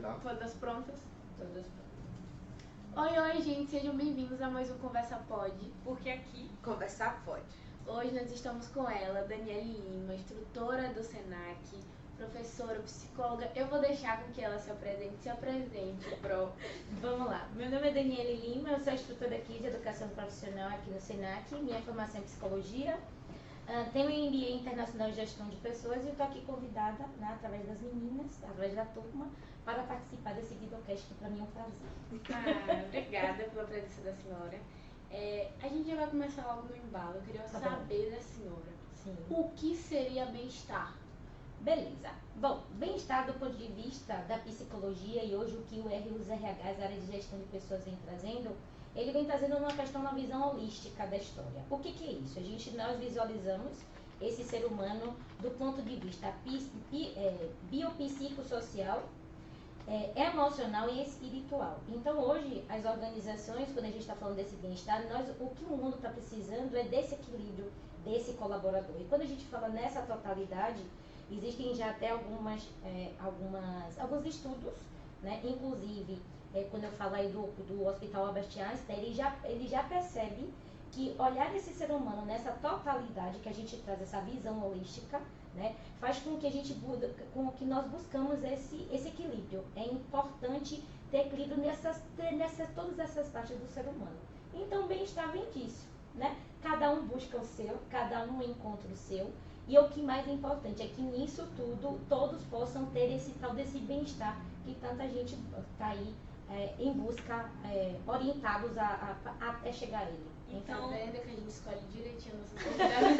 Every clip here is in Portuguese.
final. Todas prontas? Todas prontas. Oi, gente, sejam bem-vindos a mais um Conversa Pode. Porque aqui, conversar pode. Hoje nós estamos com ela, Daniele Lima, instrutora do SENAC, professora, psicóloga. Eu vou deixar com que ela se apresente, Pro. Vamos lá, meu nome é Daniele Lima, eu sou instrutora aqui de educação profissional aqui no SENAC, minha formação é em psicologia, tenho um MBA internacional em gestão de pessoas e eu estou aqui convidada, né, através das meninas, através da turma, para participar desse videocast que para mim é um prazer. Obrigada pela presença da senhora. A gente já vai começar logo no embalo. Eu queria saber da senhora. Sim. O que seria bem-estar? Beleza. Bom, bem-estar do ponto de vista da psicologia e hoje o que os RHs, a área de gestão de pessoas, vem trazendo, ele vem trazendo uma questão, uma visão holística da história. O que é isso? Nós visualizamos esse ser humano do ponto de vista biopsicossocial, emocional e espiritual. Então hoje as organizações, quando a gente está falando desse bem-estar, o que o mundo está precisando é desse equilíbrio, desse colaborador. E quando a gente fala nessa totalidade, existem já até alguns estudos, né? Inclusive, quando eu falo aí do Hospital Albert Einstein, ele já percebe que olhar esse ser humano nessa totalidade, que a gente traz essa visão holística, né, faz com que nós buscamos esse equilíbrio. É importante ter equilíbrio todas essas partes do ser humano. Então, bem-estar vem disso, né? Cada um busca o seu, cada um encontra o seu. E o que mais é importante é que nisso tudo, todos possam ter esse tal desse bem-estar que tanta gente está aí em busca, orientados até chegar a ele. Então, tá vendo que a gente escolhe direitinho nossas convidadas?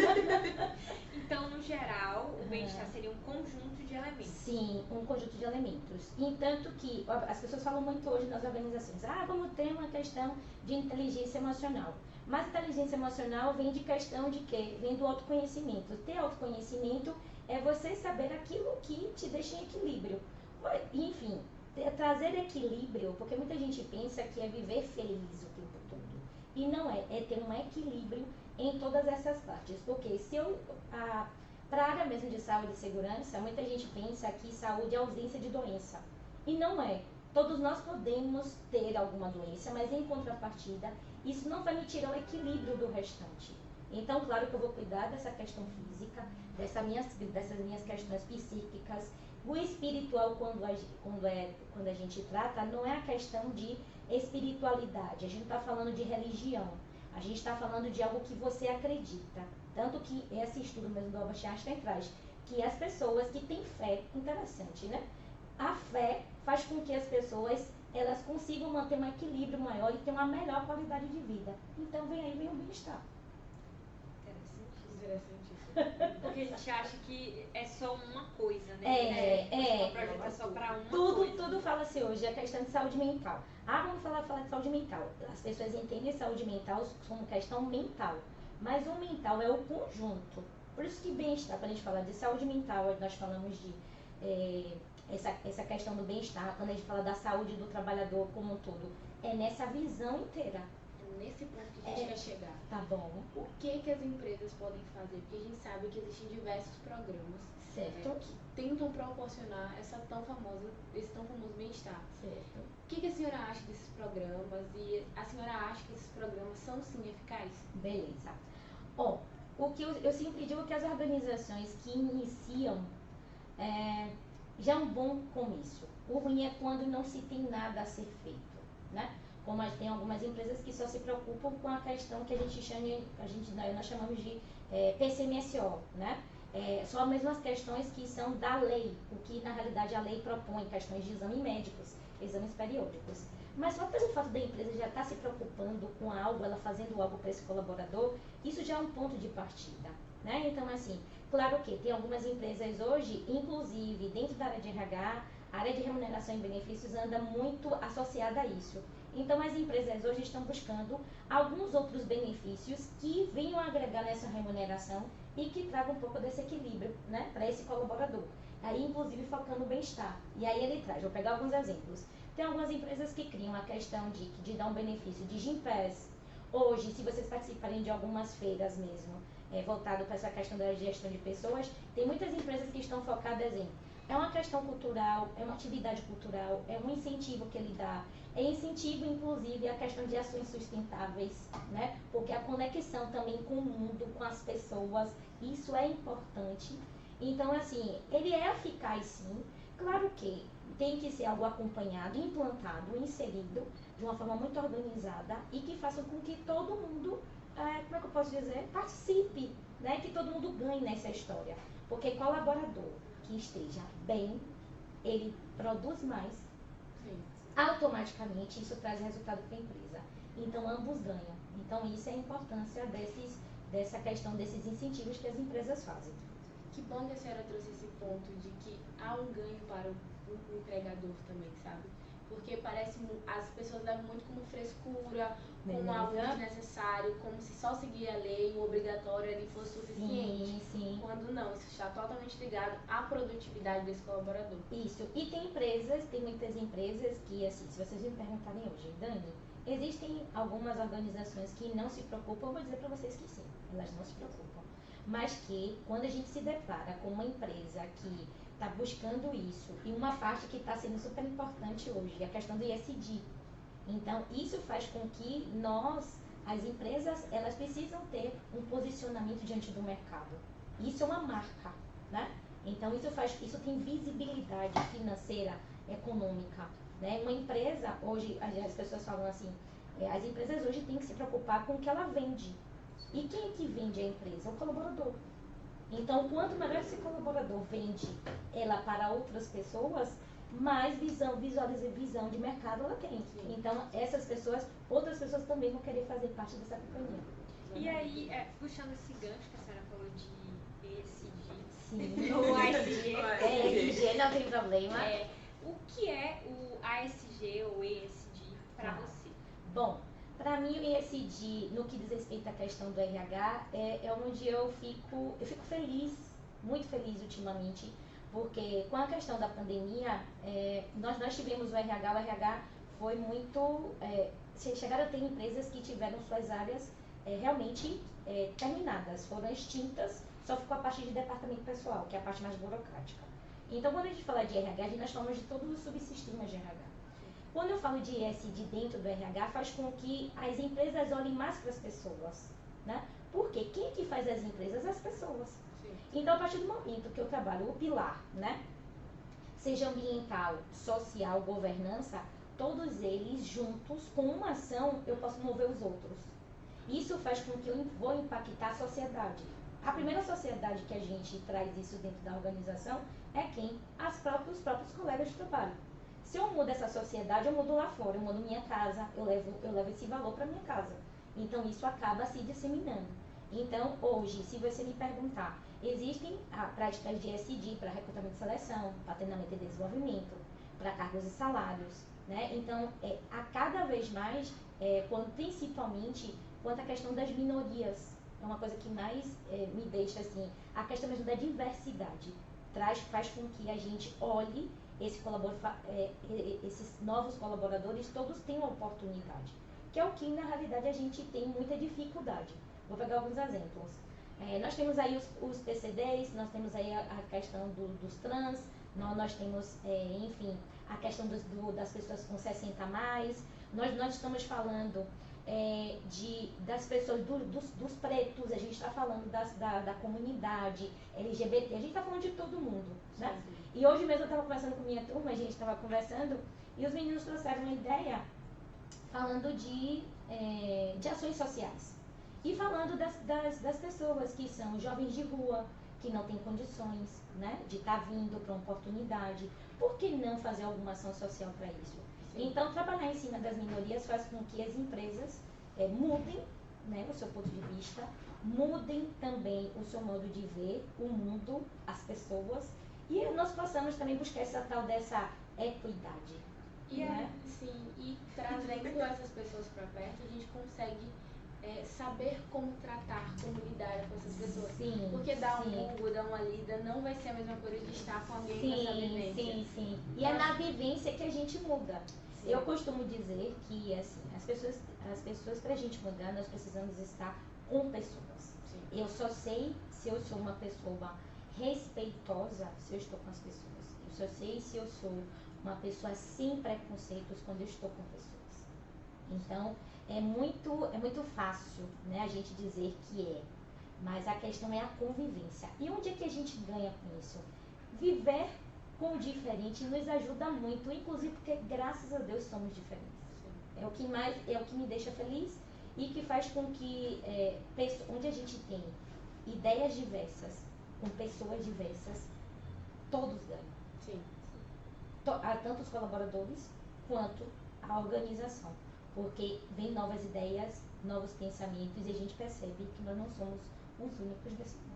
Então, no geral, o bem-estar seria um conjunto de elementos. Sim, um conjunto de elementos. Entanto que as pessoas falam muito hoje nas organizações, vamos ter uma questão de inteligência emocional. Mas inteligência emocional vem de questão de quê? Vem do autoconhecimento. Ter autoconhecimento é você saber aquilo que te deixa em equilíbrio. Enfim, trazer equilíbrio, porque muita gente pensa que é viver feliz o tempo todo. E não é ter um equilíbrio em todas essas partes. Porque para a área mesmo de saúde e segurança, muita gente pensa que saúde é ausência de doença. E não é. Todos nós podemos ter alguma doença, mas em contrapartida, isso não vai me tirar o equilíbrio do restante. Então, claro que eu vou cuidar dessa questão física, dessas minhas questões psíquicas. O espiritual, quando a gente trata, não é a questão de espiritualidade. A gente está falando de religião. A gente está falando de algo que você acredita. Tanto que esse estudo mesmo do Albert Einstein traz que as pessoas que têm fé, interessante, né? A fé faz com que as pessoas elas consigam manter um equilíbrio maior e ter uma melhor qualidade de vida. Então vem o bem-estar. Interessantíssimo. Porque a gente acha que é só uma coisa, né? Uma projeta só para uma coisa. Tudo fala-se hoje, a questão de saúde mental. Vamos falar de saúde mental. As pessoas entendem saúde mental como questão mental. Mas o mental é o conjunto. Por isso que bem-estar, quando a gente fala de saúde mental, nós falamos de essa questão do bem-estar, quando a gente fala da saúde do trabalhador como um todo, é nessa visão inteira. É nesse ponto que a gente quer chegar. Tá bom. O que as empresas podem fazer? Porque a gente sabe que existem diversos programas que tentam proporcionar esse tão famoso bem-estar. Certo. O que a senhora acha desses programas? E a senhora acha que esses programas são sim eficazes? Beleza. O que eu sempre digo que as organizações que iniciam já é um bom começo. O ruim é quando não se tem nada a ser feito, né? Como tem algumas empresas que só se preocupam com a questão que nós chamamos de PCMSO, né? São as mesmas questões que são da lei, o que na realidade a lei propõe, questões de exames médicos, exames periódicos. Mas só pelo fato da empresa já estar se preocupando com algo, ela fazendo algo para esse colaborador, isso já é um ponto de partida, né? Então, assim, claro que tem algumas empresas hoje, inclusive dentro da área de RH, a área de remuneração e benefícios anda muito associada a isso. Então, as empresas hoje estão buscando alguns outros benefícios que venham agregar nessa remuneração e que tragam um pouco desse equilíbrio, né, para esse colaborador. Aí, inclusive, focando no bem-estar. E aí ele traz, vou pegar alguns exemplos. Tem algumas empresas que criam a questão de dar um benefício de Gympass. Hoje, se vocês participarem de algumas feiras mesmo, voltado para essa questão da gestão de pessoas, tem muitas empresas que estão focadas em é uma questão cultural, é uma atividade cultural, é um incentivo que ele dá, é incentivo, inclusive, a questão de ações sustentáveis, né? Porque a conexão também com o mundo, com as pessoas, isso é importante. Então, assim, ele é eficaz, sim. Claro que tem que ser algo acompanhado, implantado, inserido de uma forma muito organizada e que faça com que todo mundo, como é que eu posso dizer, participe, né? Que todo mundo ganhe nessa história. Porque colaborador que esteja bem, ele produz mais, sim, automaticamente isso traz resultado para a empresa. Então, ambos ganham. Então, isso é a importância dessa questão desses incentivos que as empresas fazem. Que bom que a senhora trouxe esse ponto de que há um ganho para o empregador também, sabe? Porque parece, as pessoas levam muito como frescura, como algo desnecessário, como se só seguir a lei, o obrigatório ali fosse suficiente. Sim, sim. Quando não, isso está totalmente ligado à produtividade desse colaborador. Isso. E tem muitas empresas que, assim, se vocês me perguntarem hoje, Dani, existem algumas organizações que não se preocupam, eu vou dizer para vocês que sim, elas não se preocupam. Mas que, quando a gente se depara com uma empresa que está buscando isso, e uma parte que está sendo super importante hoje, a questão do ESG. Então, isso faz com que as empresas, elas precisam ter um posicionamento diante do mercado. Isso é uma marca, né? Então, isso tem visibilidade financeira, econômica, né? Uma empresa, hoje, as pessoas falam assim, as empresas hoje têm que se preocupar com o que ela vende. E quem é que vende a empresa? O colaborador. Então, quanto melhor esse colaborador vende ela para outras pessoas, mais visão de mercado ela tem. Sim. Então, outras pessoas também vão querer fazer parte dessa companhia. E aí, puxando esse gancho que a senhora falou de ESG, sim, ou ASG. ESG não tem problema. O que é o ASG ou ESG para você? Bom, para mim, o ESG, no que diz respeito à questão do RH, é onde eu fico feliz, muito feliz ultimamente, porque com a questão da pandemia, nós tivemos o RH foi muito... chegaram a ter empresas que tiveram suas áreas realmente terminadas, foram extintas, só ficou a parte de departamento pessoal, que é a parte mais burocrática. Então, quando a gente fala de RH, nós falamos de todos os subsistemas de RH. Quando eu falo de ESG dentro do RH, faz com que as empresas olhem mais para as pessoas, né? Porque quem é que faz as empresas? As pessoas. Sim. Então, a partir do momento que eu trabalho o pilar, né? Seja ambiental, social, governança, todos eles juntos, com uma ação, eu posso mover os outros. Isso faz com que eu vou impactar a sociedade. A primeira sociedade que a gente traz isso dentro da organização é quem? Os próprios colegas de trabalho. Se eu mudo essa sociedade, eu mudo lá fora, eu mudo minha casa, eu levo esse valor para minha casa. Então, isso acaba se disseminando. Então, hoje, se você me perguntar, existem práticas de ESG para recrutamento e seleção, para treinamento e desenvolvimento, para cargos e salários, né? Então, a cada vez mais, principalmente, quanto à questão das minorias, é uma coisa que mais me deixa, assim, a questão mesmo da diversidade, faz com que a gente olhe esses novos colaboradores, todos têm uma oportunidade, que é o que na realidade a gente tem muita dificuldade. Vou pegar alguns exemplos. Nós temos aí os PCDs, nós temos aí a questão dos trans, nós temos, enfim, a questão das pessoas com 60 a mais, nós estamos falando das pessoas, dos pretos, a gente está falando da comunidade LGBT, a gente está falando de todo mundo, né? Sim. E hoje mesmo eu estava conversando com minha turma, a gente estava conversando, e os meninos trouxeram uma ideia falando de ações sociais. E falando das pessoas que são jovens de rua, que não têm condições, né, de estar vindo para uma oportunidade. Por que não fazer alguma ação social para isso? Sim. Então, trabalhar em cima das minorias faz com que as empresas mudem, né, o seu ponto de vista, mudem também o seu modo de ver o mundo, as pessoas, e nós possamos também buscar essa tal dessa equidade. E, né? Sim, e trazendo essas pessoas para perto, a gente consegue saber como tratar, como lidar com essas pessoas. Sim, porque dar um Google, dar uma lida, não vai ser a mesma coisa de estar com alguém com essa vivência. Sim. E é na vivência que a gente muda. Sim. Eu costumo dizer que, assim, as pessoas para a gente mudar, nós precisamos estar com pessoas. Sim. Eu só sei se eu sou uma pessoa respeitosa se eu estou com as pessoas. só sei se eu sou uma pessoa sem preconceitos quando eu estou com pessoas. Então, é muito fácil, né, a gente dizer que é, mas a questão é a convivência. E onde é que a gente ganha com isso? Viver com o diferente nos ajuda muito, inclusive porque, graças a Deus, somos diferentes. É o que me deixa feliz e que faz com que, onde a gente tem ideias diversas, com pessoas diversas, todos ganham. Sim. Tanto os colaboradores quanto a organização, porque vem novas ideias, novos pensamentos e a gente percebe que nós não somos os únicos desse mundo.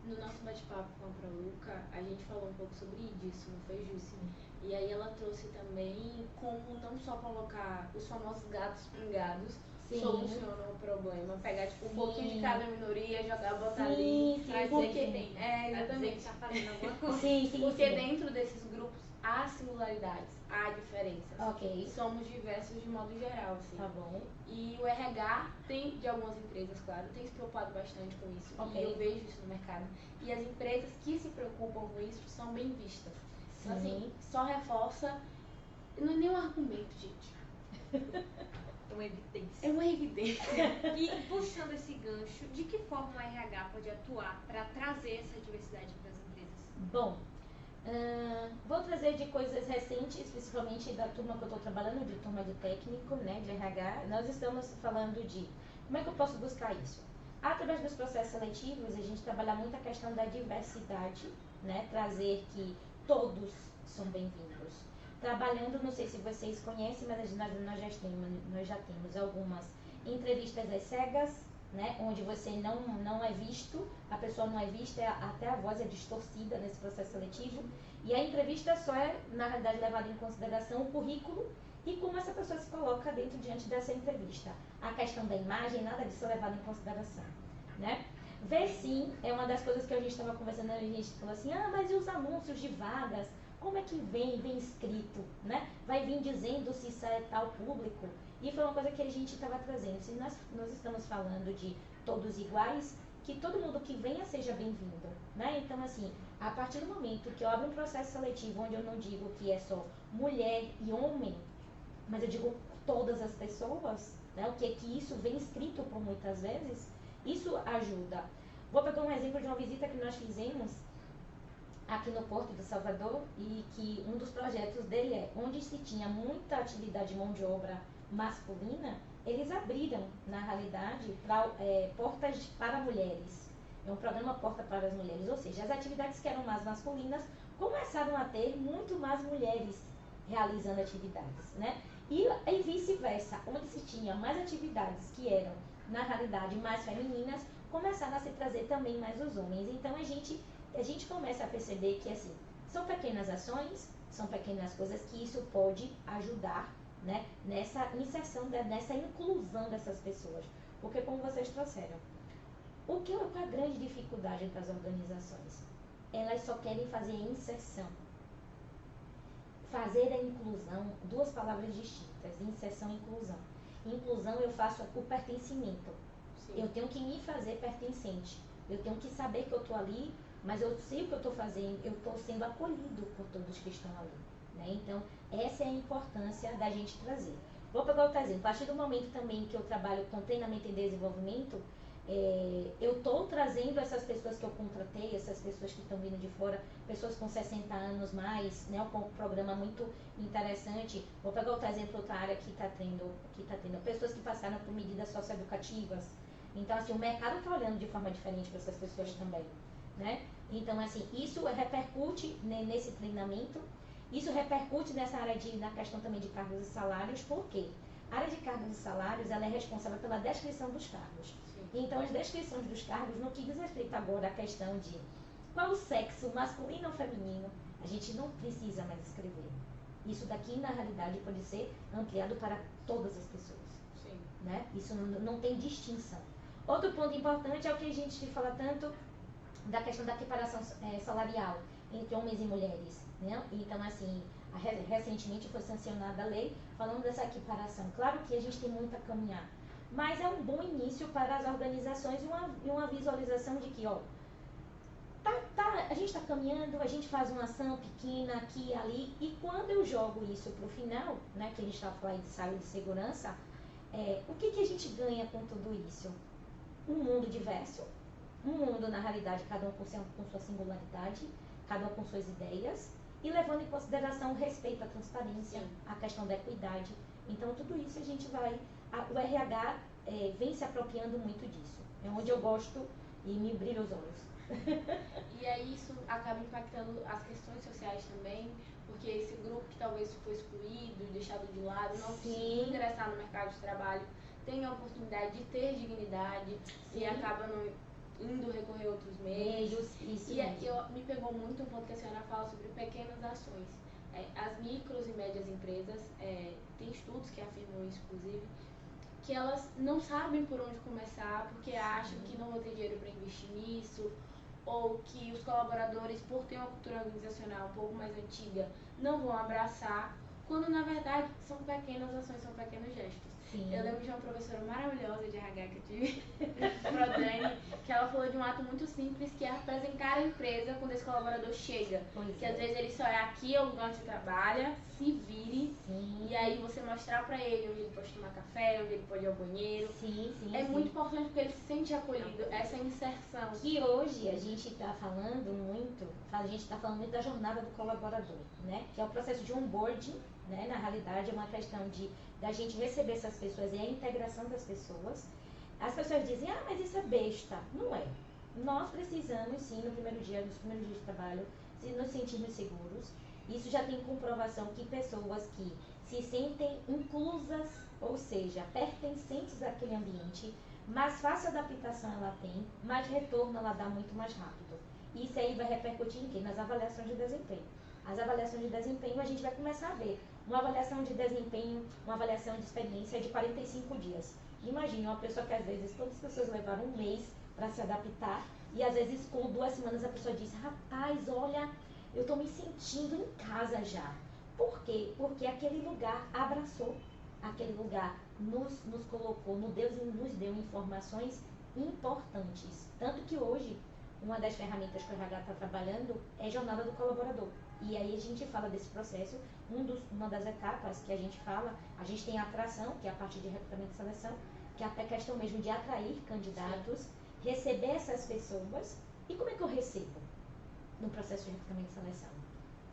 No nosso bate-papo com a Proluca, a gente falou um pouco sobre isso, não foi, Jussi? E aí ela trouxe também como não só colocar os famosos gatos pingados solucionam o problema, pegar tipo um pouquinho de cada minoria, jogar, botar ali, trazer que tem. Exatamente. Que tá fazendo alguma coisa. Porque dentro desses grupos há singularidades, há diferenças. Ok. Somos diversos de modo geral, assim. Tá bom. E o RH tem, de algumas empresas, claro, tem se preocupado bastante com isso. Ok. E eu vejo isso no mercado. E as empresas que se preocupam com isso são bem vistas. Então, assim, só reforça. Não é nem um argumento, gente. É uma evidência. É uma evidência. E puxando esse gancho, de que forma o RH pode atuar para trazer essa diversidade para as empresas? Bom, vou trazer de coisas recentes, principalmente da turma que eu estou trabalhando, de turma de técnico, né, de RH. Nós estamos falando de como é que eu posso buscar isso? Através dos processos seletivos, a gente trabalha muito a questão da diversidade, né, trazer que todos são bem-vindos. Trabalhando, não sei se vocês conhecem, mas nós já temos algumas entrevistas às cegas, né, onde você não é visto, a pessoa não é vista, até a voz é distorcida nesse processo seletivo, e a entrevista só é, na realidade, levada em consideração o currículo e como essa pessoa se coloca diante dessa entrevista. A questão da imagem, nada disso é levado em consideração, né? Ver sim é uma das coisas que a gente estava conversando, a gente falou assim, mas e os anúncios de vagas? Como é que vem escrito, né? Vai vir dizendo se isso é tal público? E foi uma coisa que a gente estava trazendo. Se nós estamos falando de todos iguais, que todo mundo que venha seja bem-vindo, né? Então, assim, a partir do momento que eu abro um processo seletivo, onde eu não digo que é só mulher e homem, mas eu digo todas as pessoas, né? O que é que isso vem escrito por muitas vezes, isso ajuda. Vou pegar um exemplo de uma visita que nós fizemos aqui no Porto de Salvador, e que um dos projetos dele é, onde se tinha muita atividade de mão de obra masculina, eles abriram, na realidade, portas para mulheres. É um programa Porta para as Mulheres, ou seja, as atividades que eram mais masculinas começaram a ter muito mais mulheres realizando atividades, né? E vice-versa, onde se tinha mais atividades que eram, na realidade, mais femininas, começaram a se trazer também mais os homens. Então, a gente começa a perceber que, assim, são pequenas ações, são pequenas coisas que isso pode ajudar, né, nessa inserção, nessa inclusão dessas pessoas. Porque, como vocês trouxeram, qual é a grande dificuldade para as organizações? Elas só querem fazer a inserção. Fazer a inclusão, duas palavras distintas, inserção e inclusão. Inclusão, eu faço o pertencimento. Sim. Eu tenho que me fazer pertencente. Eu tenho que saber que eu estou ali, mas eu sei o que eu estou fazendo, eu estou sendo acolhido por todos que estão ali, né? Então, essa é a importância da gente trazer. Vou pegar outro exemplo. A partir do momento também que eu trabalho com treinamento e desenvolvimento, eu estou trazendo essas pessoas que eu contratei, essas pessoas que estão vindo de fora, pessoas com 60 anos mais, né, com um programa muito interessante. Vou pegar outro exemplo, outra área que está tendo pessoas que passaram por medidas socioeducativas. Então, assim, o mercado está olhando de forma diferente para essas pessoas também, né? Então, assim, isso repercute nesse treinamento, isso repercute na questão também de cargos e salários, porque a área de cargos e salários, ela é responsável pela descrição dos cargos. Então, as descrições dos cargos, no que diz respeito agora à questão de qual o sexo, masculino ou feminino, a gente não precisa mais escrever. Isso daqui, na realidade, pode ser ampliado para todas as pessoas. Sim. Né? Isso não tem distinção. Outro ponto importante é o que a gente fala tanto da questão da equiparação salarial entre homens e mulheres, né? Então, assim, recentemente foi sancionada a lei falando dessa equiparação. Claro que a gente tem muito a caminhar, mas é um bom início para as organizações e uma visualização de que, tá a gente está caminhando, a gente faz uma ação pequena aqui e ali, e quando eu jogo isso para o final, né, que a gente estava falando de saúde e segurança, o que a gente ganha com tudo isso? Um mundo diverso, um mundo, na realidade, cada um com sua singularidade, cada um com suas ideias, e levando em consideração o respeito à transparência, a questão da equidade. Então, tudo isso a gente o RH vem se apropriando muito disso. É onde eu gosto e me brilha os olhos. E aí isso acaba impactando as questões sociais também, porque esse grupo que talvez foi excluído, deixado de lado, não conseguiu ingressar no mercado de trabalho, tem a oportunidade de ter dignidade e acaba não indo recorrer a outros meios. Me pegou muito um ponto que a senhora fala sobre pequenas ações. As micros e médias empresas, tem estudos que afirmam isso, inclusive, que elas não sabem por onde começar, porque acham que não vão ter dinheiro para investir nisso, ou que os colaboradores, por ter uma cultura organizacional um pouco mais antiga, não vão abraçar, quando na verdade são pequenas ações, são pequenos gestos. Eu lembro de uma professora maravilhosa de RH que eu tive, Prodani, que ela falou de um ato muito simples, que é apresentar a empresa quando esse colaborador chega. Que às vezes ele só é aqui, é o lugar onde você trabalha, se vire, e aí você mostrar pra ele onde ele pode tomar café, onde ele pode ir ao banheiro. Muito importante porque ele se sente acolhido, essa inserção. Que hoje a gente está falando muito, da jornada do colaborador, né? Que é o processo de onboarding, né? Na realidade é uma questão da gente receber essas pessoas e a integração das pessoas. As pessoas dizem, mas isso é besta. Não é. Nós precisamos, sim, nos primeiros dias de trabalho, nos sentirmos seguros. Isso já tem comprovação que pessoas que se sentem inclusas, ou seja, pertencentes àquele ambiente, mais fácil adaptação ela tem, mais retorno ela dá muito mais rápido. Isso aí vai repercutir em quê? Nas avaliações de desempenho. As avaliações de desempenho a gente vai começar a ver. Uma avaliação de desempenho, uma avaliação de experiência de 45 dias. Imagine uma pessoa que às vezes todas as pessoas levaram um mês para se adaptar e às vezes com 2 semanas a pessoa diz, rapaz, olha, eu estou me sentindo em casa já. Por quê? Porque aquele lugar abraçou, aquele lugar nos colocou, nos deu informações importantes. Tanto que hoje, uma das ferramentas que o RH está trabalhando é a jornada do colaborador. E aí a gente fala desse processo, uma das etapas que a gente fala, a gente tem a atração, que é a parte de recrutamento e seleção, que é a questão mesmo de atrair candidatos, receber essas pessoas. E como é que eu recebo no processo de recrutamento e seleção?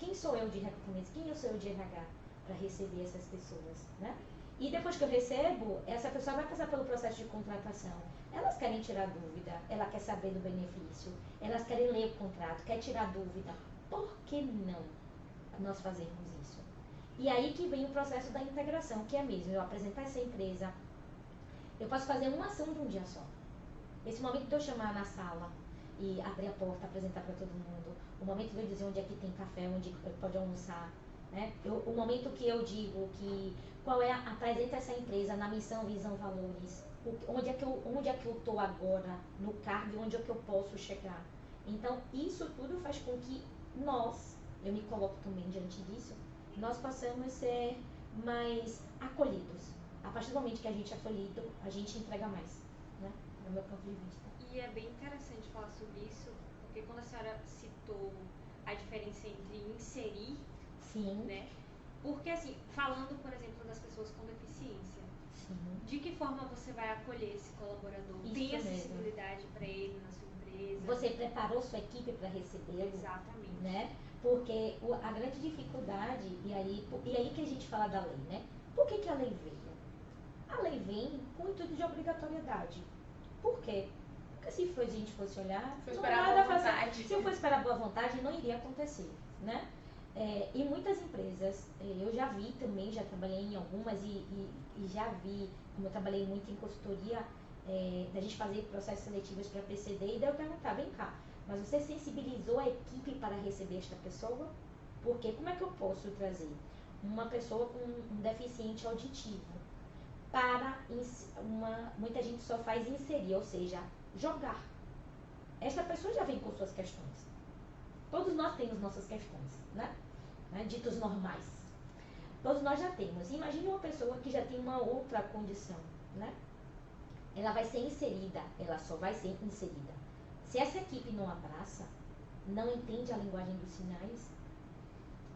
Quem sou eu de recrutamento? Quem sou eu de RH para receber essas pessoas, né? E depois que eu recebo, essa pessoa vai passar pelo processo de contratação. Elas querem tirar dúvida, ela quer saber do benefício, elas querem ler o contrato, quer tirar dúvida. Por que não nós fazermos isso? E aí que vem o processo da integração, que é mesmo eu apresentar essa empresa. Eu posso fazer uma ação de um dia só. Esse momento de eu chamar na sala e abrir a porta, apresentar para todo mundo, o momento de eu dizer onde é que tem café, onde pode almoçar, né? O momento que eu digo que apresenta essa empresa na missão, visão, valores, onde é que eu estou agora, no cargo, onde é que eu posso chegar. Então, isso tudo faz com que eu me coloco também diante disso, nós possamos ser mais acolhidos. A partir do momento que a gente é acolhido, a gente entrega mais, né? Do meu ponto de vista. E é bem interessante falar sobre isso, porque quando a senhora citou a diferença entre inserir, né? Porque assim, falando, por exemplo, das pessoas com deficiência, de que forma você vai acolher esse colaborador? Isso tem mesmo. acessibilidade para ele na sua empresa? Você preparou sua equipe para recebê-lo? Exatamente. Né? Porque a grande dificuldade, e aí que a gente fala da lei, né? Por que a lei veio? A lei vem com o intuito de obrigatoriedade. Por quê? Porque se a gente fosse olhar, se eu fosse esperar boa vontade, não iria acontecer, né? E muitas empresas, eu já vi também, já trabalhei em algumas e já vi, como eu trabalhei muito em consultoria, da gente fazer processos seletivos para PCD, e daí eu perguntar, vem cá, mas você sensibilizou a equipe para receber esta pessoa? Porque como é que eu posso trazer uma pessoa com um deficiente auditivo para muita gente só faz inserir, ou seja, jogar. Esta pessoa já vem com suas questões. Todos nós temos nossas questões, né? Ditos normais. Todos nós já temos. Imagine uma pessoa que já tem uma outra condição, né? Ela vai ser inserida, ela só vai ser inserida. Se essa equipe não abraça, não entende a linguagem dos sinais,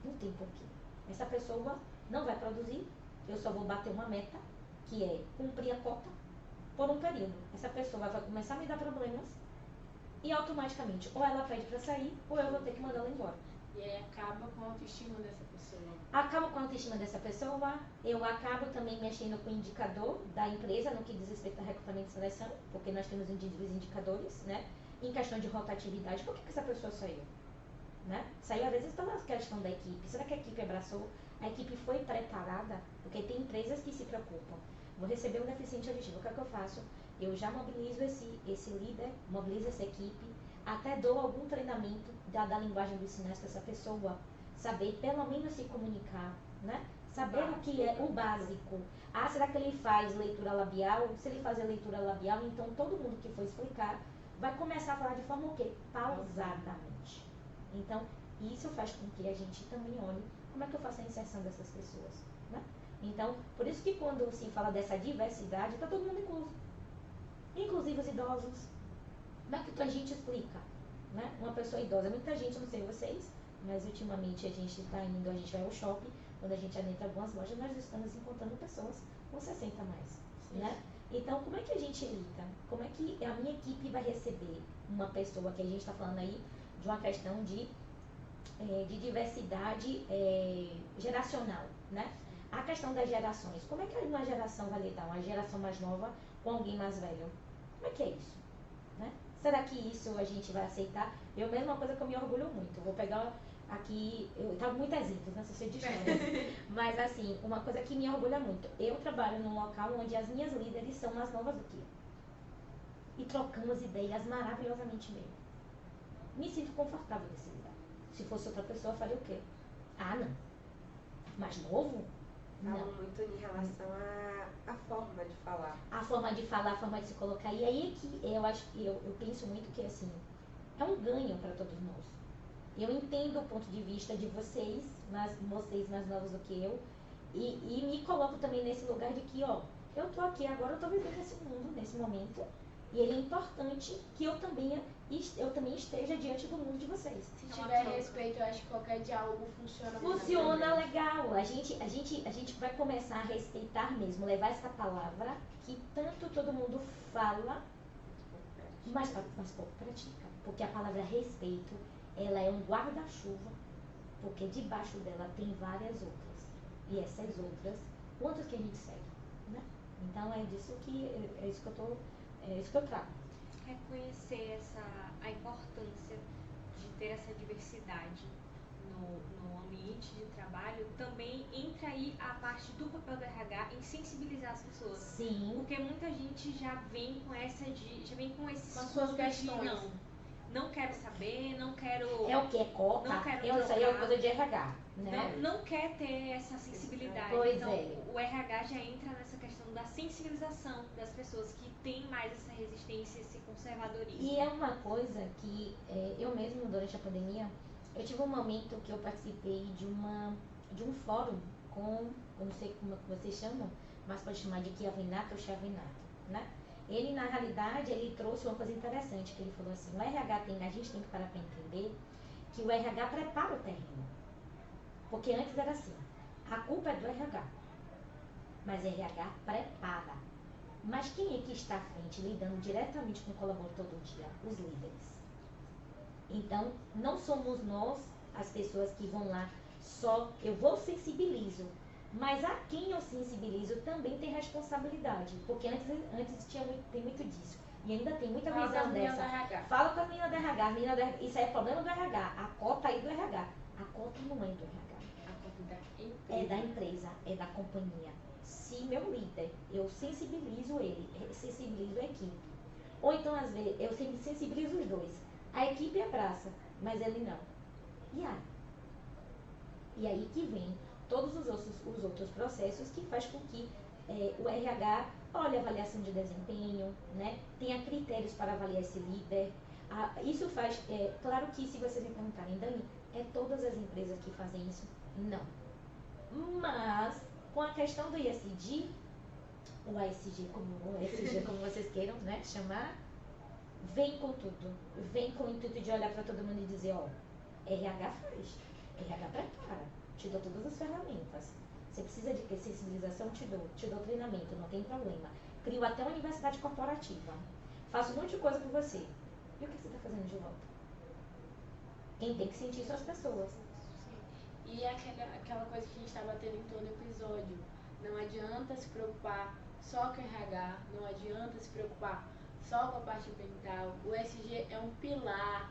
não tem porquê. Essa pessoa não vai produzir, eu só vou bater uma meta, que é cumprir a cota por um período. Essa pessoa vai começar a me dar problemas e automaticamente ou ela pede para sair ou eu vou ter que mandar ela embora. E aí acaba com a autoestima dessa pessoa. Acaba com a autoestima dessa pessoa, eu acabo também mexendo com o indicador da empresa no que diz respeito a recrutamento e seleção, porque nós temos os indicadores, né? Em questão de rotatividade, por que essa pessoa saiu? Né? Saiu às vezes pela questão da equipe. Será que a equipe abraçou? A equipe foi preparada? Porque tem empresas que se preocupam. Vou receber um deficiente auditivo, o que é que eu faço? Eu já mobilizo esse líder, mobilizo essa equipe, até dou algum treinamento da linguagem dos sinais para essa pessoa saber pelo menos se comunicar, né? Saber o que é o básico. Ah, será que ele faz leitura labial? Se ele fazer leitura labial, então todo mundo que for explicar vai começar a falar de forma o quê? Pausadamente. Então, isso faz com que a gente também olhe como é que eu faço a inserção dessas pessoas, né? Então, por isso que quando se fala dessa diversidade, está todo mundo incluso. Inclusive os idosos. Como é que a gente explica, né? Uma pessoa idosa, muita gente, não sei vocês, mas ultimamente a gente está indo, a gente vai ao shopping, quando a gente adentra algumas lojas, nós estamos encontrando pessoas com 60 a mais, né? Então, como é que a gente lida? Como é que a minha equipe vai receber uma pessoa que a gente está falando aí de uma questão de diversidade geracional, né? A questão das gerações. Como é que uma geração vai lidar? Uma geração mais nova com alguém mais velho? Como é que é isso? Né? Será que isso a gente vai aceitar? Eu mesmo, uma coisa que eu me orgulho muito. Vou pegar aqui, eu trago muitos exemplos, né? Se você histórias. Mas assim, uma coisa que me orgulha muito. Eu trabalho num local onde as minhas líderes são mais novas do que eu. E trocamos ideias maravilhosamente bem. Me sinto confortável nesse lugar. Se fosse outra pessoa, eu faria o quê? Ah, não. Mais novo? Falam muito em relação à forma de falar. A forma de falar, a forma de se colocar. E aí é que eu acho que eu penso muito que assim, é um ganho para todos nós. Eu entendo o ponto de vista de vocês mais novos do que eu, e me coloco também nesse lugar de que, ó, eu tô aqui agora, eu tô vivendo esse mundo, nesse momento, e ele é importante que eu também esteja diante do mundo de vocês. Se tiver respeito, eu acho que qualquer diálogo funciona. Funciona legal. A gente vai começar a respeitar mesmo, levar essa palavra que tanto todo mundo fala, mas pouco pratica. Porque a palavra respeito, ela é um guarda-chuva, porque debaixo dela tem várias outras. E essas outras, quantas que a gente segue, né? Então é isso que eu trago. Reconhecer a importância de ter essa diversidade no ambiente de trabalho, também entra aí a parte do papel do RH em sensibilizar as pessoas. Sim. Porque muita gente já vem com esse com suas questões. Não quero saber, não quero... É o que? É cota? Não quero isso aí é uma coisa de RH, né? Não quer ter essa sensibilidade. Pois então, é. o RH já entra nessa questão da sensibilização das pessoas que têm mais essa resistência, esse conservadorismo. E é uma coisa que eu mesmo, durante a pandemia, eu tive um momento que eu participei de um fórum com, eu não sei como vocês chamam, mas pode chamar de Chiavinato ou Chiavinato, né? Ele, na realidade, ele trouxe uma coisa interessante, que ele falou assim, a gente tem que parar para entender que o RH prepara o terreno. Porque antes era assim, a culpa é do RH, mas o RH prepara. Mas quem é que está à frente, lidando diretamente com o colaborador todo dia? Os líderes. Então, não somos nós, as pessoas que vão lá, eu vou sensibilizo. Mas a quem eu sensibilizo também tem responsabilidade. Porque antes tem muito disso. E ainda tem muita visão dessa. Fala com a menina do RH. Isso aí é problema do RH. A cota aí do RH. A cota não é do RH. A cota é da empresa, é da companhia. Se meu líder, eu sensibilizo ele, sensibilizo a equipe. Ou então, às vezes, eu sensibilizo os dois. A equipe abraça, mas ele não. E aí que vem todos os outros processos que faz com que o RH olhe a avaliação de desempenho, né? Tenha critérios para avaliar esse líder. Isso faz, claro que se vocês me perguntarem, Dani, é todas as empresas que fazem isso? Não. Mas, com a questão do ISD, o ASG, como vocês queiram, né, chamar, vem com tudo. Vem com o intuito de olhar para todo mundo e dizer, ó, RH faz, RH prepara, te dou todas as ferramentas. Você precisa de ter sensibilização, te dou treinamento, não tem problema. Crio até uma universidade corporativa. Faço um monte de coisa por você. E o que você está fazendo de volta? Quem tem que sentir são as pessoas. E aquela coisa que a gente está batendo em todo episódio. Não adianta se preocupar só com o RH, não adianta se preocupar só com a parte ambiental. O ESG é um pilar.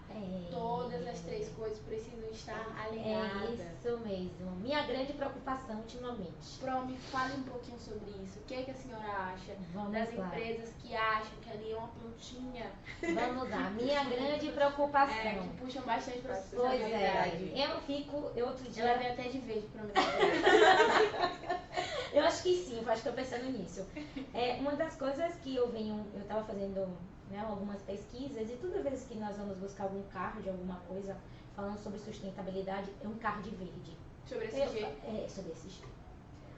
Todas as três coisas precisam estar alinhadas. É isso mesmo. Minha grande preocupação ultimamente. Pro, me fale um pouquinho sobre isso. O que a senhora acha Vamos das lá. empresas que acham que ali é uma plantinha? Vamos lá. Minha grande preocupação. Que puxam bastante para a Pois sustentabilidade. eu outro dia... Ela veio até de verde pra mim. Eu acho que sim, eu acho que estou pensando nisso. Uma das coisas que eu estava fazendo, né, algumas pesquisas, e toda vez que nós vamos buscar algum card, alguma coisa, falando sobre sustentabilidade, é um card verde. Sobre esse G. Sobre esse G.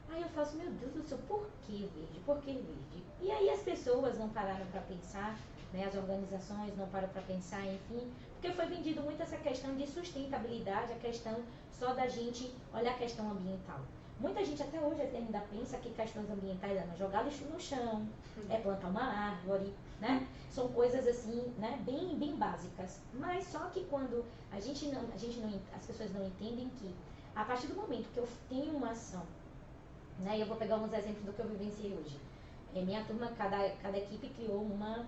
Aí eu faço, meu Deus do céu, por que verde? Por que verde? E aí as pessoas não pararam para pensar, né, as organizações não param para pensar, enfim, porque foi vendido muito essa questão de sustentabilidade, a questão só da gente olhar a questão ambiental. Muita gente até hoje ainda pensa que questões ambientais é não jogar lixo no chão, é plantar uma árvore, né? São coisas assim, né, bem básicas. Mas só que quando as pessoas não entendem que a partir do momento que eu tenho uma ação, né, e eu vou pegar uns exemplos do que eu vivenciei hoje. Minha turma, cada equipe criou uma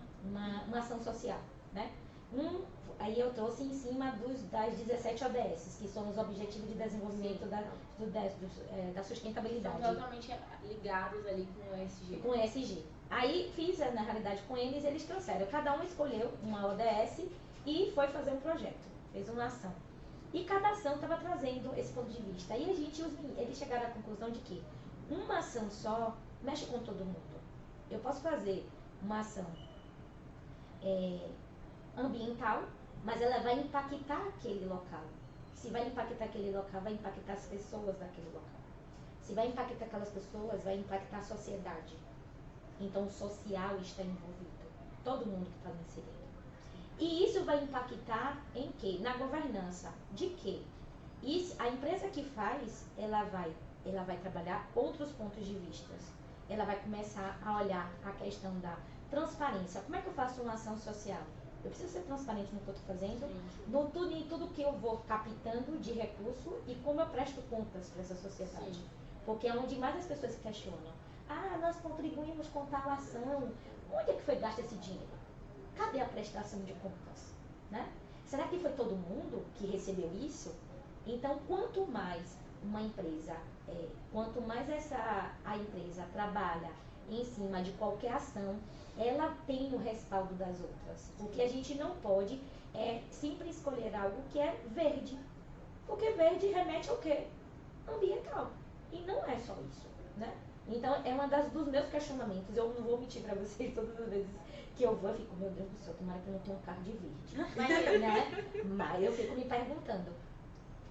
ação social, né? Aí eu trouxe em cima das 17 ODS, que são os Objetivos de Desenvolvimento da Sustentabilidade. São totalmente ligados ali com o ESG. Com o ESG. Aí fiz, na realidade, com eles trouxeram. Cada um escolheu uma ODS e foi fazer um projeto, fez uma ação. E cada ação estava trazendo esse ponto de vista. Aí eles chegaram à conclusão de que uma ação só mexe com todo mundo. Eu posso fazer uma ação ambiental, mas ela vai impactar aquele local. Se vai impactar aquele local, vai impactar as pessoas daquele local. Se vai impactar aquelas pessoas, vai impactar a sociedade. Então o social está envolvido. Todo mundo que está inserido. E isso vai impactar em quê? Na governança. De quê? A empresa que faz, ela vai trabalhar outros pontos de vista. Ela vai começar a olhar a questão da transparência. Como é que eu faço uma ação social? Eu preciso ser transparente no que eu estou fazendo, em tudo que eu vou captando de recurso e como eu presto contas para essa sociedade. Sim. Porque é onde mais as pessoas se questionam. Nós contribuímos com tal ação. Onde é que foi gasto esse dinheiro? Cadê a prestação de contas? Né? Será que foi todo mundo que recebeu isso? Então, quanto mais uma empresa, quanto mais a empresa trabalha em cima de qualquer ação, ela tem o respaldo das outras. O que a gente não pode é sempre escolher algo que é verde. Porque verde remete ao quê? Ambiental. E não é só isso, né? Então, é uma dos meus questionamentos. Eu não vou mentir para vocês todas as vezes que eu vou, eu fico, meu Deus do céu, tomara que eu não tenha um carro de verde. Mas eu fico me perguntando.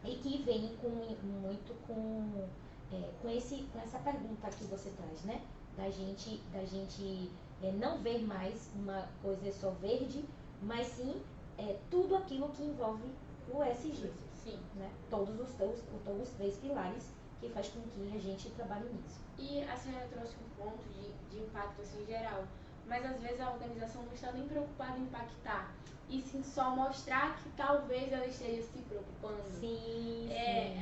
E que vem muito com essa pergunta que você traz, né? Da gente não ver mais uma coisa só verde, mas sim tudo aquilo que envolve o ESG. Sim. Né? Todos os três pilares que faz com que a gente trabalhe nisso. E a senhora trouxe um ponto de impacto assim, geral, mas às vezes a organização não está nem preocupada em impactar, e sim só mostrar que talvez ela esteja se preocupando. Sim,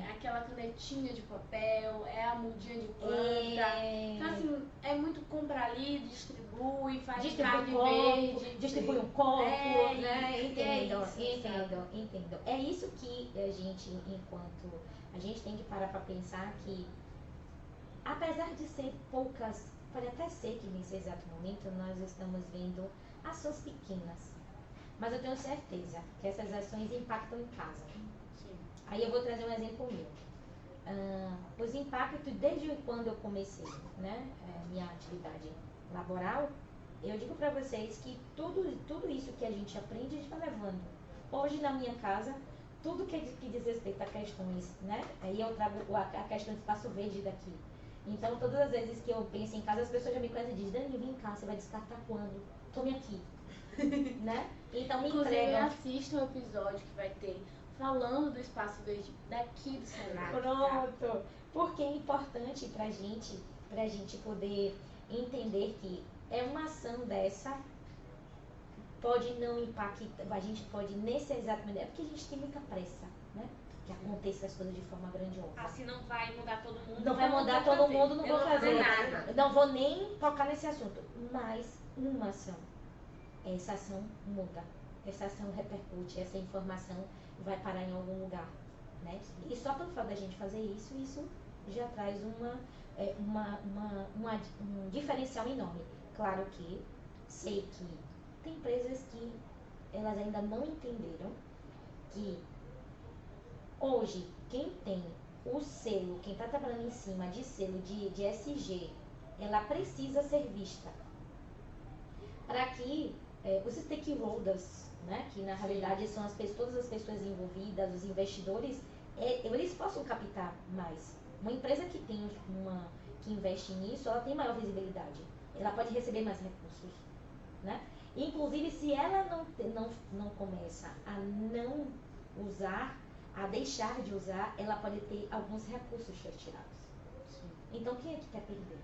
aquela canetinha de papel, a mudinha de planta. Então assim, é muito compra ali, distribui, faz card verde. Distribui um copo, né? Entendo. É isso que a gente, enquanto a gente tem que parar para pensar que, apesar de ser poucas, pode até ser que nesse exato momento nós estamos vendo ações pequenas. Mas eu tenho certeza que essas ações impactam em casa. Sim. Aí eu vou trazer um exemplo meu. Os impactos, desde quando eu comecei, né, minha atividade laboral, eu digo para vocês que tudo isso que a gente aprende, a gente vai levando. Hoje na minha casa, tudo que diz respeito a questões, né, aí eu trago a questão de espaço verde daqui. Então, todas as vezes que eu penso em casa, as pessoas já me conhecem e dizem, Dani, vem cá, você vai descartar quando? Tome aqui. né? Então me Inclusive, entregam. assista um episódio que vai ter falando do espaço verde daqui do Senac. Pronto. Porque é importante pra gente poder entender que é uma ação dessa pode não impactar, a gente pode nesse exato momento, é porque a gente tem muita pressa, né? Que aconteça as coisas de forma grandiosa. Assim não vai mudar todo mundo. Não vai então mudar vou todo fazer. mundo, não Eu vou fazer nada. Não vou nem tocar nesse assunto. Mas uma ação, essa ação muda, essa ação repercute, essa informação vai parar em algum lugar, né? E só pelo fato da gente fazer isso já traz um diferencial enorme. Claro que sei que tem empresas que elas ainda não entenderam que hoje quem tem o selo, quem está trabalhando em cima de selo de SG, ela precisa ser vista para que os stakeholders, né, que na realidade são todas as pessoas envolvidas, os investidores, eles possam captar mais. Uma empresa que que investe nisso, ela tem maior visibilidade, ela pode receber mais recursos, né? Inclusive, se ela não começa a não usar, a deixar de usar, ela pode ter alguns recursos retirados. Sim. Então, quem é que quer perder?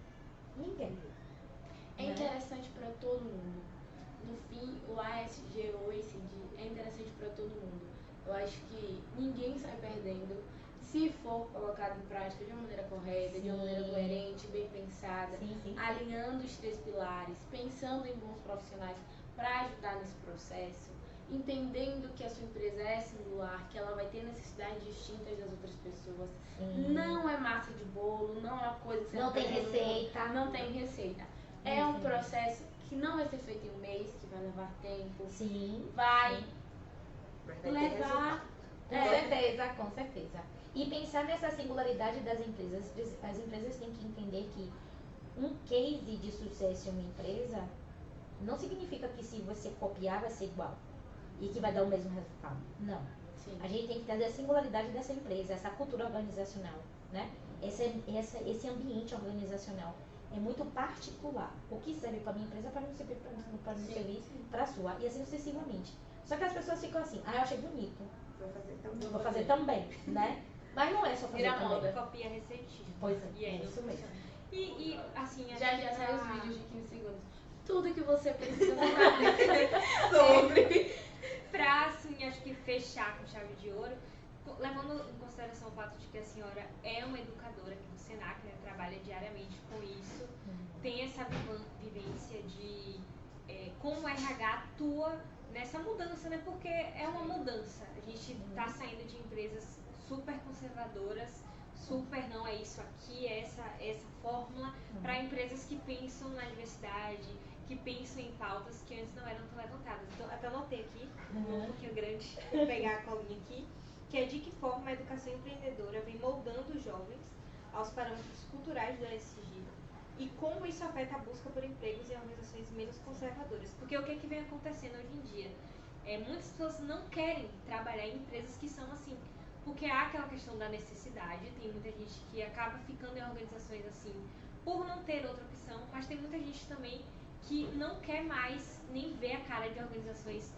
Ninguém. É interessante para todo mundo. No fim, o ASG ou ESG é interessante para todo mundo. Eu acho que ninguém sai perdendo se for colocado em prática de uma maneira correta, de uma maneira coerente, bem pensada, alinhando os 3 pilares, pensando em bons profissionais para ajudar nesse processo, entendendo que a sua empresa é singular, que ela vai ter necessidades distintas das outras pessoas. Não é massa de bolo, não é uma coisa que você não tem receita. Não tem receita. É um processo que não vai ser feito em um mês, que vai levar tempo. Vai levar. Com certeza. E pensar nessa singularidade das empresas. As empresas têm que entender que um case de sucesso em uma empresa não significa que se você copiar vai ser igual e que vai dar o mesmo resultado. Não. Sim. A gente tem que trazer a singularidade dessa empresa, essa cultura organizacional, né? Esse ambiente organizacional é muito particular. O que serve para a minha empresa para não servir para a sua, e assim sucessivamente. Só que as pessoas ficam assim, eu achei bonito, vou fazer também, né? Mas não é só fazer também. Copia a receitinha. Pois é, isso mesmo. E assim, já saiu os vídeos de 15 segundos. Tudo que você precisa saber sobre. Pra, assim, acho que fechar com chave de ouro, levando em consideração o fato de que a senhora é uma educadora aqui do Senac, né, trabalha diariamente com isso, tem essa vivência de como o RH atua nessa mudança, né? Porque é uma mudança. A gente está saindo de empresas super conservadoras, super não é isso aqui, é essa fórmula, para empresas que pensam na diversidade, que pensam em pautas que antes não eram tão levantadas. Então, até anotei aqui, um pouquinho grande, vou pegar a colinha aqui, que é de que forma a educação empreendedora vem moldando os jovens aos parâmetros culturais do ESG e como isso afeta a busca por empregos em organizações menos conservadoras. Porque o que vem acontecendo hoje em dia? Muitas pessoas não querem trabalhar em empresas que são assim, porque há aquela questão da necessidade, tem muita gente que acaba ficando em organizações assim por não ter outra opção, mas tem muita gente também que não quer mais nem ver a cara de organizações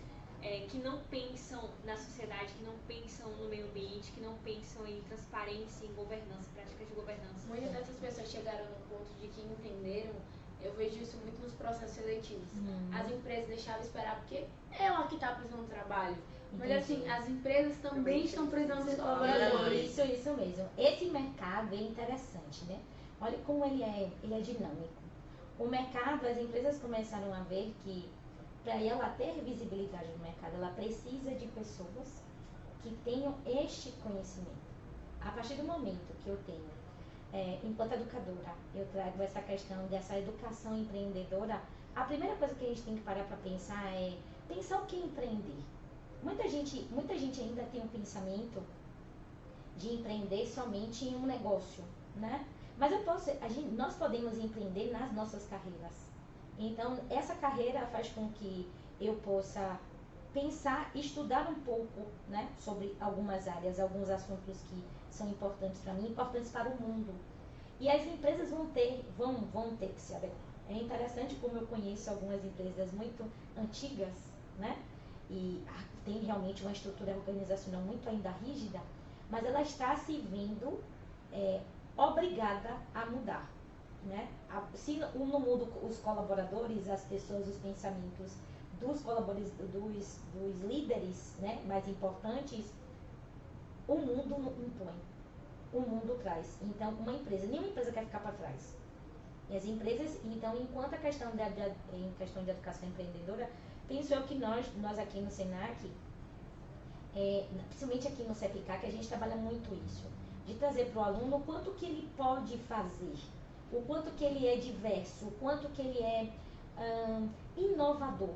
que não pensam na sociedade, que não pensam no meio ambiente, que não pensam em transparência, em governança, práticas de governança. Muitas dessas pessoas chegaram no ponto de que entenderam, eu vejo isso muito nos processos seletivos. As empresas deixavam esperar, porque ela que está precisando de trabalho. Mas assim, as empresas também estão precisando de colaboradores. Isso mesmo. Esse mercado é interessante, né? Olha como ele é dinâmico. O mercado, as empresas começaram a ver que para ela ter visibilidade no mercado, ela precisa de pessoas que tenham este conhecimento. A partir do momento que eu tenho, enquanto educadora, eu trago essa questão dessa educação empreendedora, a primeira coisa que a gente tem que parar para pensar é pensar o que é empreender. Muita gente ainda tem um pensamento de empreender somente em um negócio, né? Mas nós podemos empreender nas nossas carreiras. Então, essa carreira faz com que eu possa pensar, estudar um pouco, né, sobre algumas áreas, alguns assuntos que são importantes para mim, importantes para o mundo. E as empresas vão ter que se adequar. É interessante como eu conheço algumas empresas muito antigas, né? E tem realmente uma estrutura organizacional muito ainda rígida, mas ela está se vendo obrigada a mudar, né? Se não muda os colaboradores, as pessoas, os pensamentos dos colaboradores, dos líderes, né, mais importantes, o mundo impõe, o mundo traz. Então, nenhuma empresa quer ficar para trás. E as empresas, então, enquanto em questão de educação empreendedora, penso eu que nós aqui no SENAC, principalmente aqui no CEPICA, que a gente trabalha muito isso, de trazer para o aluno o quanto que ele pode fazer, o quanto que ele é diverso, o quanto que ele é inovador,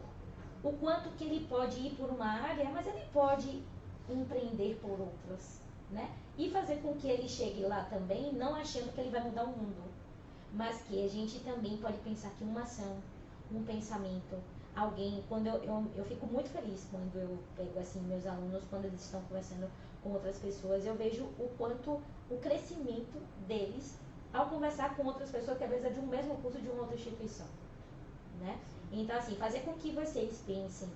o quanto que ele pode ir por uma área, mas ele pode empreender por outras, né? E fazer com que ele chegue lá também, não achando que ele vai mudar o mundo, mas que a gente também pode pensar que uma ação, um pensamento, alguém, quando eu fico muito feliz quando eu pego assim meus alunos, quando eles estão conversando com outras pessoas, eu vejo o quanto o crescimento deles ao conversar com outras pessoas que às vezes é de um mesmo curso de uma outra instituição, né? Então, assim, fazer com que vocês pensem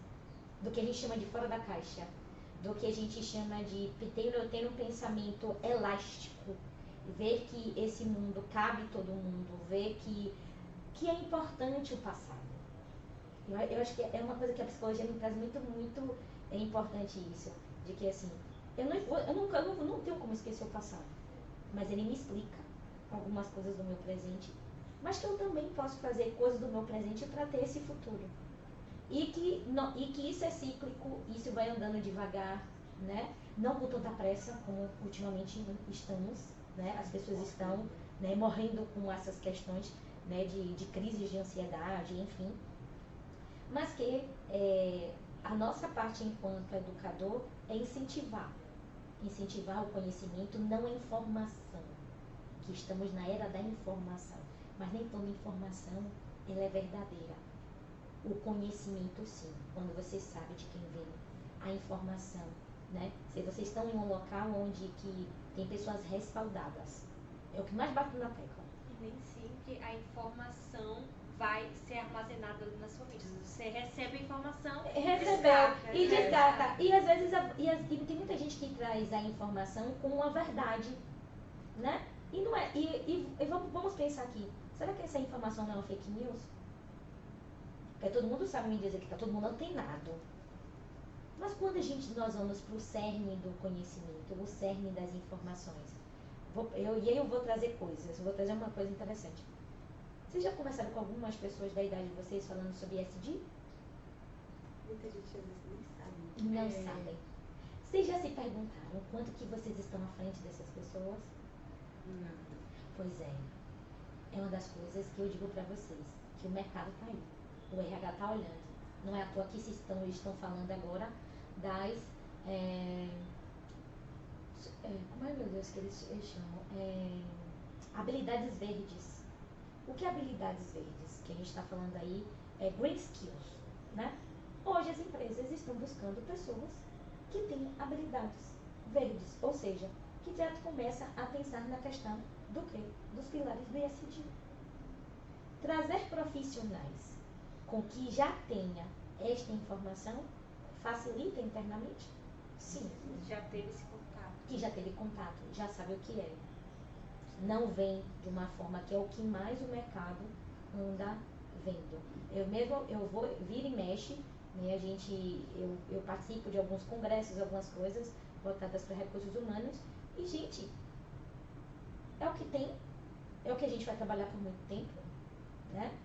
do que a gente chama de fora da caixa, do que a gente chama de ter um pensamento elástico, ver que esse mundo cabe todo mundo, ver que é importante o passado. Eu acho que é uma coisa que a psicologia me traz muito, muito importante isso, de que, assim, eu não tenho como esquecer o passado, mas ele me explica algumas coisas do meu presente, mas que eu também posso fazer coisas do meu presente para ter esse futuro. E que isso é cíclico, isso vai andando devagar, né? Não com tanta pressa como ultimamente estamos, né? As pessoas estão, né, morrendo com essas questões, né, de crises de ansiedade, enfim. Mas que a nossa parte enquanto educador é incentivar o conhecimento, não a informação, que estamos na era da informação, mas nem toda informação ela é verdadeira. O conhecimento, sim, quando você sabe de quem vem a informação, né? Se vocês estão em um local onde que tem pessoas respaldadas, é o que mais bate na tecla. E nem sempre a informação vai ser armazenada na sua mente. Você recebe a informação e descarta. E às vezes tem muita gente que traz a informação com a verdade, né? E não é. E vamos pensar aqui. Será que essa informação não é uma fake news? Porque todo mundo sabe me dizer que está todo mundo antenado. Mas quando nós vamos para o cerne do conhecimento, o cerne das informações, eu vou trazer coisas, vou trazer uma coisa interessante. Vocês já conversaram com algumas pessoas da idade de vocês falando sobre ESG? Muita gente às vezes nem sabe. Não sabem. Vocês já se perguntaram quanto que vocês estão à frente dessas pessoas? Não. Pois é. É uma das coisas que eu digo para vocês, que o mercado está aí. O RH está olhando. Não é à toa que estão falando agora das... como é, meu Deus, que eles chamam? Habilidades verdes. O que é habilidades verdes? Que a gente está falando aí é green skills, né? Hoje as empresas estão buscando pessoas que têm habilidades verdes, ou seja, que já começa a pensar na questão do quê? Dos pilares do ESG. Trazer profissionais com que já tenha esta informação facilita internamente? Sim. Já teve esse contato. Que já teve contato, já sabe o que é. Não vem de uma forma que é o que mais o mercado anda vendo. Eu vou vir e mexe, né? Eu participo de alguns congressos, algumas coisas voltadas para recursos humanos e, gente, é o que tem, é o que a gente vai trabalhar por muito tempo, né?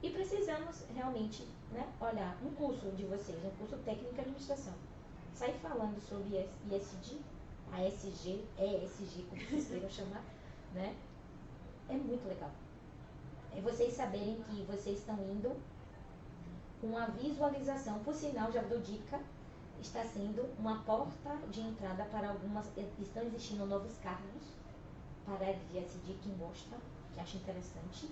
E precisamos realmente, né, olhar um curso de vocês, um curso técnico de administração, sair falando sobre ESG, ASG, ESG, como vocês queiram chamar, né? É muito legal. É vocês saberem que vocês estão indo com a visualização, por sinal, já dou dica, está sendo uma porta de entrada para algumas, estão existindo novos cargos para a área de ESG, quem gosta, que acha interessante,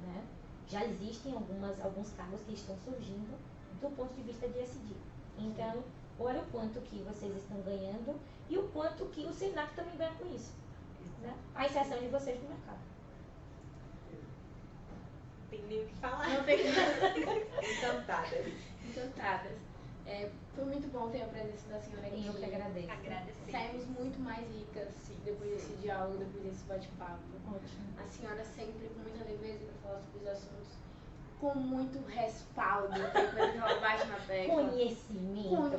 né? Já existem alguns cargos que estão surgindo do ponto de vista de ESG. Então, olha o quanto que vocês estão ganhando e o quanto que o SENAC também ganha com isso, né? A inserção de vocês no mercado. Tem nem o que falar. Não tem Encantadas. encantadas. Foi muito bom ter a presença da senhora aqui. Eu que agradeço. Agradecer. Saímos muito mais ricas depois desse diálogo, depois desse bate-papo. Ótimo. A senhora sempre com muita leveza para falar sobre os assuntos, com muito respaldo, que é coisa que ela bate na tecla. Conhecimento,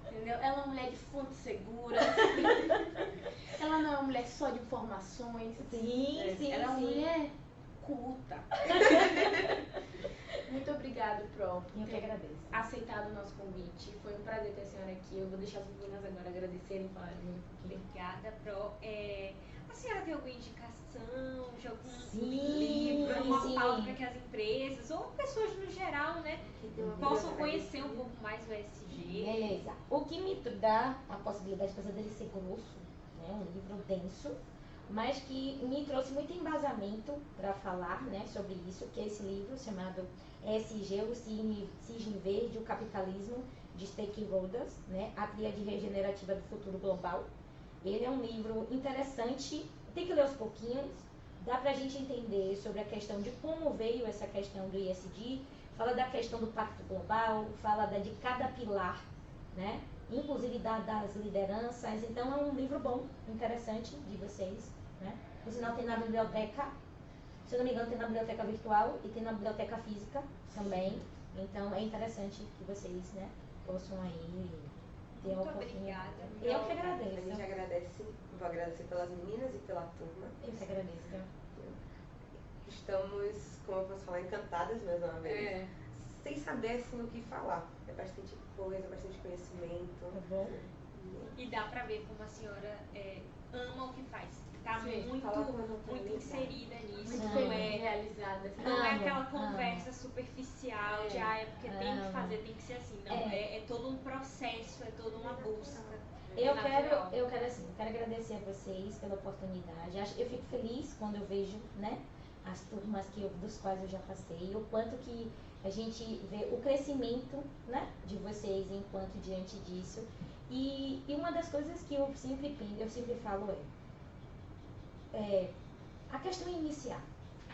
entendeu? Ela é uma mulher de fonte segura. Ela não é uma mulher só de informações. Sim, Ela é uma mulher culta. Muito obrigada, Pro, por Eu que ter agradeço. aceitado o nosso convite. Foi um prazer ter a senhora aqui. Eu vou deixar as meninas agora agradecerem e falarem um pouquinho. Obrigada, Pro. A senhora tem alguma indicação de algum Sim, livro, alguma sim. pauta para que as empresas ou pessoas no geral, né, Que tem uma possam vida conhecer um agradecida. pouco mais o ESG? Beleza. O que me dá a possibilidade, apesar dele ser grosso, né, um livro denso, mas que me trouxe muito embasamento para falar, né, sobre isso, que é esse livro chamado ESG, o Cisne Verde, o Capitalismo de Stakeholders, né, a Tríade Regenerativa do Futuro Global. Ele é um livro interessante, tem que ler aos pouquinhos, dá para a gente entender sobre a questão de como veio essa questão do ESG, fala da questão do Pacto Global, fala de cada pilar, né? Inclusive das lideranças. Então é um livro bom, interessante de vocês, né? Por sinal tem na biblioteca, se eu não me engano tem na biblioteca virtual e tem na biblioteca física também. Então é interessante que vocês, né, possam aí ter a Muito oportunidade. obrigada. Eu que A agradeço. gente agradece, vou agradecer pelas meninas e pela turma. Eu que agradeço. Estamos, como eu posso falar, encantadas mais uma vez. Sem saber assim o que falar. É bastante coisa, bastante conhecimento. Tá bom? E dá pra ver como a senhora ama o que faz. Tá Sim, muito, fala com muito naturalidade. inserida nisso. Muito Não feliz é, realizada. Assim. não é Amo, aquela amo. conversa superficial de é porque tem que Amo. fazer, tem que ser assim. Não, é todo um processo, é toda uma busca. Eu natural. quero assim, eu quero agradecer a vocês pela oportunidade. Eu fico feliz quando eu vejo, né, as turmas dos quais eu já passei, o quanto que a gente vê o crescimento, né, de vocês enquanto diante disso. E uma das coisas que eu sempre falo é a questão é iniciar.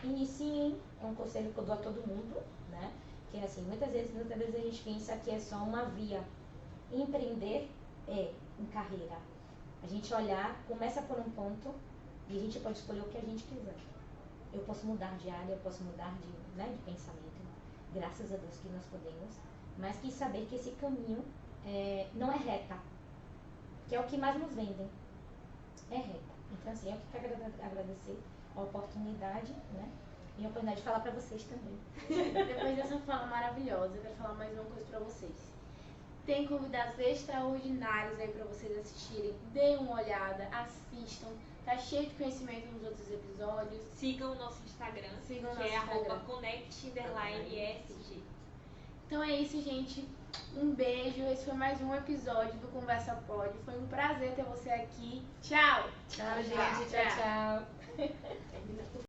Iniciem, é um conselho que eu dou a todo mundo, né, que é assim, muitas vezes a gente pensa que é só uma via. Empreender em carreira. A gente olhar, começa por um ponto e a gente pode escolher o que a gente quiser. Eu posso mudar de área, eu posso mudar de pensamento, graças a Deus que nós podemos, mas que saber que esse caminho não é reta, que é o que mais nos vendem, é reta. Então assim, eu quero agradecer a oportunidade, né, e a oportunidade de falar para vocês também. Depois dessa fala maravilhosa, eu quero falar mais uma coisa pra vocês. Tem convidados extraordinários aí pra vocês assistirem. Deem uma olhada, assistam. Tá cheio de conhecimento nos outros episódios. Sigam o nosso Instagram, Sigam o que é nosso Instagram. @connect_esg. Então é isso, gente. Um beijo. Esse foi mais um episódio do Conversa Pode. Foi um prazer ter você aqui. Tchau! Tchau, gente. Tchau, tchau.